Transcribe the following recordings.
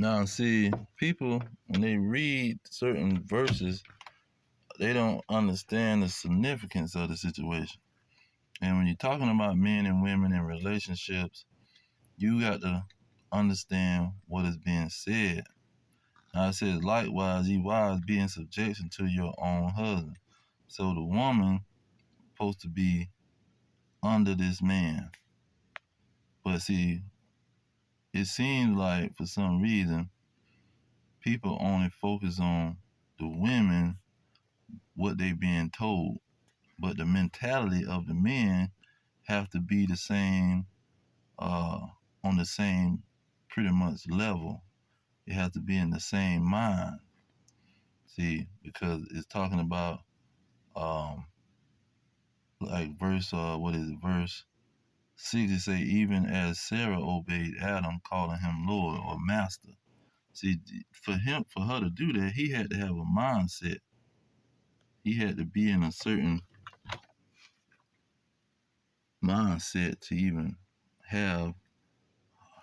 Now, see, people, when they read certain verses, they don't understand the significance of the situation. And when you're talking about men and women in relationships, you got to understand what is being said. Now it says, likewise, ye wives, be in subjection to your own husband. So the woman supposed to be under this man. But see, it seems like for some reason people only focus on the women, what they being told. But the mentality of the men have to be the same, uh, on the same pretty much level. It has to be in the same mind. See, because it's talking about um like verse what is it, verse 6, it say, even as Sarah obeyed Adam, calling him Lord or Master. See, for her to do that, he had to have a mindset. He had to be in a certain mindset to even have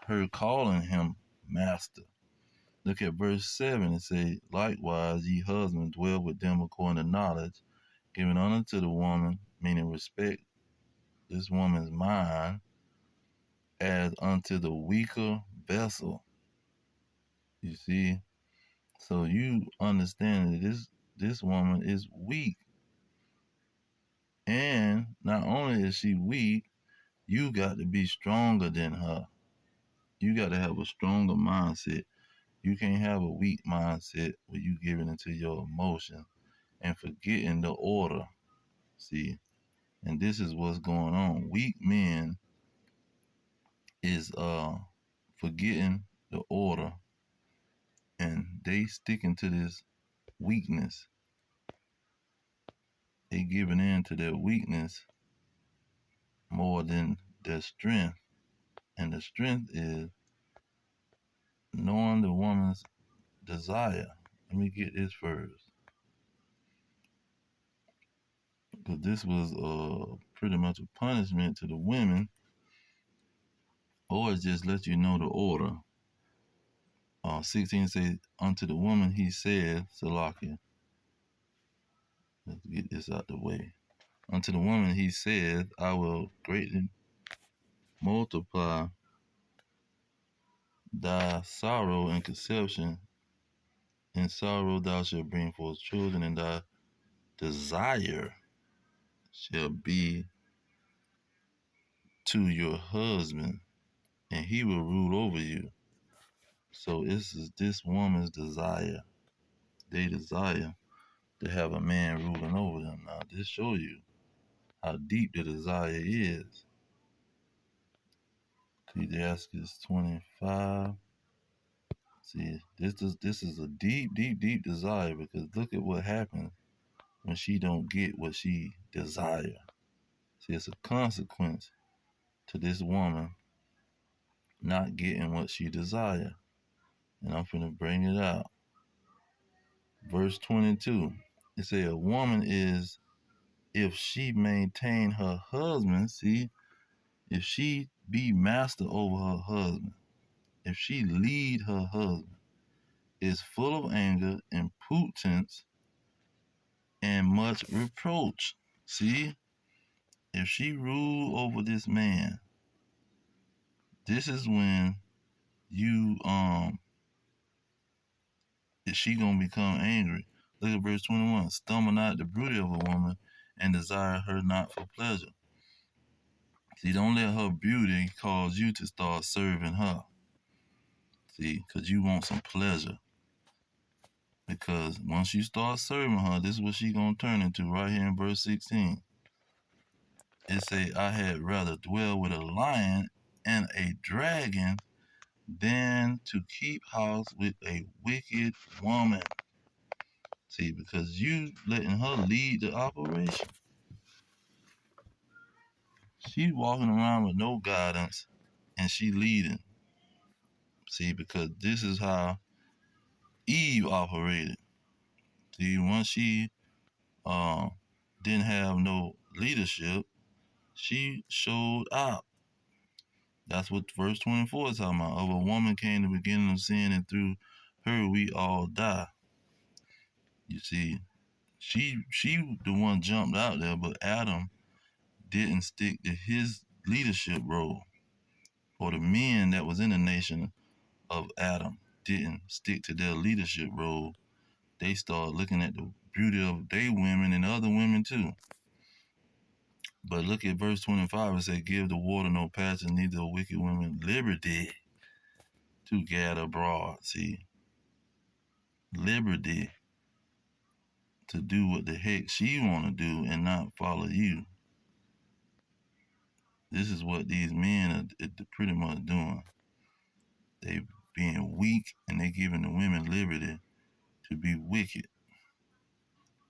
her calling him Master. Look at verse 7. It say, likewise, ye husbands, dwell with them according to knowledge, giving honor to the woman, meaning respect this woman's mind, as unto the weaker vessel. You see? So you understand that this woman is weak. And not only is she weak, you got to be stronger than her. You got to have a stronger mindset. You can't have a weak mindset where you giving into your emotion and forgetting the order. See? And this is what's going on. Weak men is forgetting the order, and they sticking to this weakness. They giving in to their weakness more than their strength. And the strength is knowing the woman's desire. Let me get this first. Because this was pretty much a punishment to the women, or it just let you know the order. 16 says, unto the woman he said, Salakia. Let's get this out the way. Unto the woman he said, I will greatly multiply thy sorrow and conception. In sorrow thou shalt bring forth children, and thy desire shall be to your husband, and he will rule over you. So this is this woman's desire. They desire to have a man ruling over them. Now this show you how deep the desire is. Ecclesiastes 25. See, this is a deep, deep, deep desire, because look at what happens when she don't get what she desire. See, it's a consequence to this woman not getting what she desire. And I'm finna bring it out. Verse 22. It say a woman is, if she maintain her husband, see, if she be master over her husband, if she lead her husband, is full of anger, impotence, and much reproach. See, if she rule over this man, this is when you is she gonna become angry. Look at verse 21. Stumble not the beauty of a woman, and desire her not for pleasure. See, don't let her beauty cause you to start serving her. See, because you want some pleasure. Because once you start serving her, this is what she gonna turn into right here in verse 16. It say, I had rather dwell with a lion and a dragon than to keep house with a wicked woman. See, because you letting her lead the operation. She walking around with no guidance, and she leading. See, because this is how Eve operated. See, once she uh, didn't have no leadership, she showed out. That's what verse 24 is talking about. Of a woman came the beginning of sin, and through her we all die. You see, she the one jumped out there, but Adam didn't stick to his leadership role. Or the men that was in the nation of Adam didn't stick to their leadership role. They started looking at the beauty of they women and other women too. But look at verse 25. It said, give the water no passage, neither wicked women liberty to gather abroad. See, liberty to do what the heck she want to do and not follow you. This is what these men are pretty much doing. They being weak and they giving the women liberty to be wicked.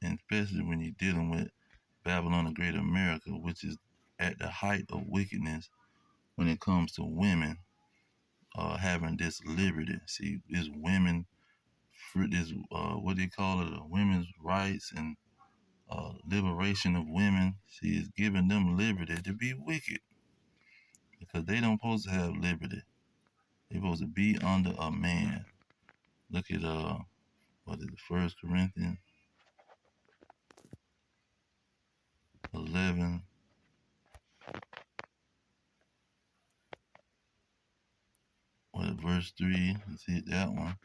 And especially when you're dealing with Babylon the Great America, which is at the height of wickedness when it comes to women having this liberty. See, this women, this what they call it, women's rights and liberation of women. See, it's giving them liberty to be wicked because they don't supposed to have liberty. They're supposed to be under a man. Look at what is it, 1 Corinthians 11. What verse 3? Let's hit that one.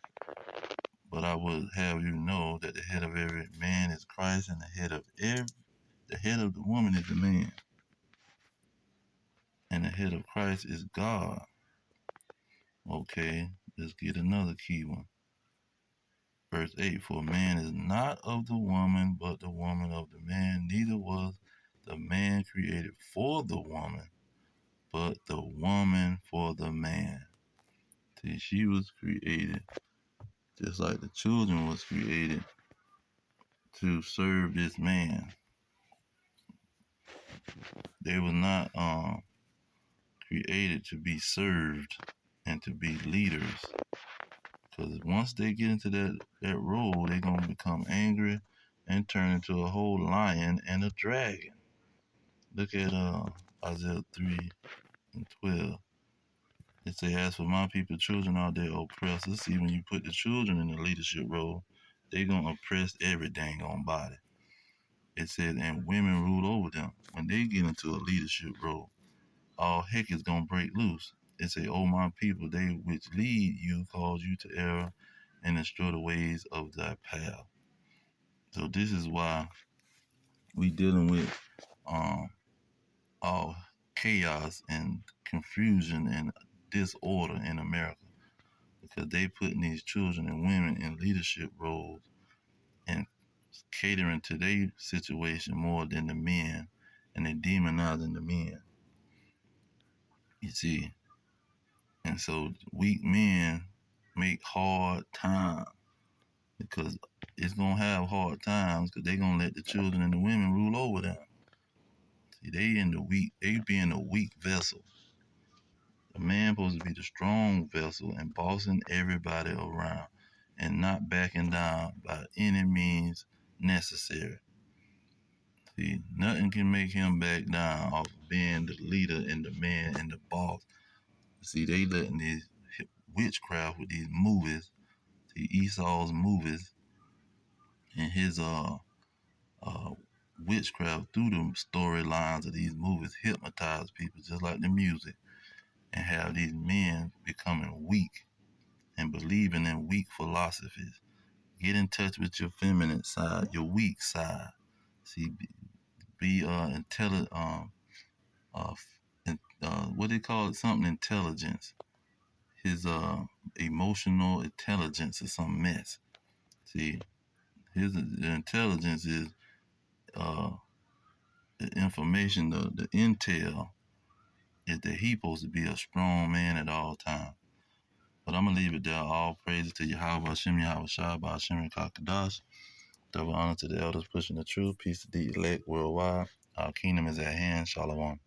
But I would have you know that the head of every man is Christ, and the head of the woman is the man, and the head of Christ is God. Okay, let's get another key one. Verse 8, for man is not of the woman, but the woman of the man. Neither was the man created for the woman, but the woman for the man. See, she was created just like the children was created to serve this man. They were not created to be served and to be leaders. Because once they get into that role, they're going to become angry and turn into a whole lion and a dragon. Look at Isaiah 3 and 12. It says, as for my people, children are their oppressors. See, when you put the children in the leadership role, they're going to oppress every dang on body. It says, and women rule over them. When they get into a leadership role, all heck is going to break loose. It says, oh my people, they which lead you cause you to err and destroy the ways of thy path. So this is why we dealing with all chaos and confusion and disorder in America because they putting these children and women in leadership roles and catering to their situation more than the men, and they demonizing the men. You see, and so weak men make hard time because it's gonna have hard times because they gonna let the children and the women rule over them. See, they being the weak vessel. The man supposed to be the strong vessel and bossing everybody around and not backing down by any means necessary. See, nothing can make him back down off of being the leader and the man and the boss. See, they letting these witchcraft with these movies, see Esau's movies and his witchcraft through the storylines of these movies hypnotize people just like the music and have these men becoming weak and believing in weak philosophies. Get in touch with your feminine side, your weak side. See, be intelligent. Uh, what they call it? Something intelligence. His emotional intelligence is some mess. See, his intelligence is uh the information, the intel is that he supposed to be a strong man at all times. But I'm gonna leave it there. All praises to Yahweh Hashem, Yahweh Shah, Hashem Kakadash. Double honor to the elders pushing the truth. Peace to the elect worldwide. Our kingdom is at hand. Shalom.